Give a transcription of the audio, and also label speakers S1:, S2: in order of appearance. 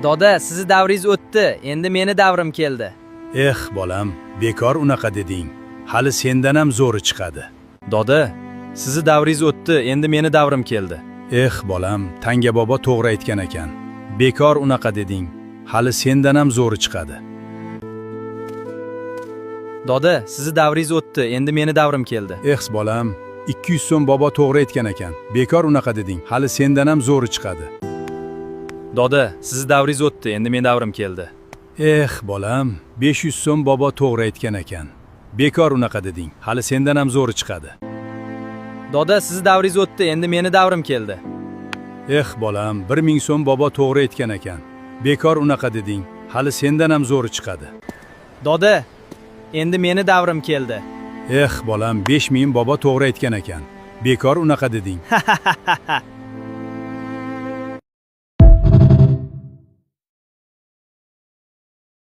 S1: Doda, sizni davringiz o'tdi, endi meni davrim keldi.
S2: Bolam, bekor unaqa deding. Hali sendan ham zo'ri chiqadi.
S1: Doda, sizni davringiz o'tdi, endi meni davrim keldi.
S2: Bolam, Tanga bobo to'g'ri aytgan ekan. Bekor unaqa deding. Hali sendan ham zo'ri chiqadi.
S1: Doda, sizni davringiz o'tdi, endi meni davrim keldi.
S2: Bolam, 200 so'm bobo to'g'ri aytgan ekan. Bekor unaqa deding. Hali sendan ham zo'ri chiqadi.
S1: Doda, sizni davringiz o'tdi, endi meni davrim keldi.
S2: Bolam, 500 so'm bobo to'g'ri aytgan ekan. Bekor unaqa deding. Hali sendan ham zo'ri chiqadi.
S1: Doda, sizni davringiz o'tdi, endi meni davrim keldi.
S2: Bolam, 1000 so'm bobo to'g'ri aytgan ekan. Bekor unaqa deding. Hali sendan ham zo'ri chiqadi.
S1: Doda, endi meni davrim keldi.
S2: Bolam, 5000 bobo to'g'ri aytgan ekan. Bekor unaqa deding.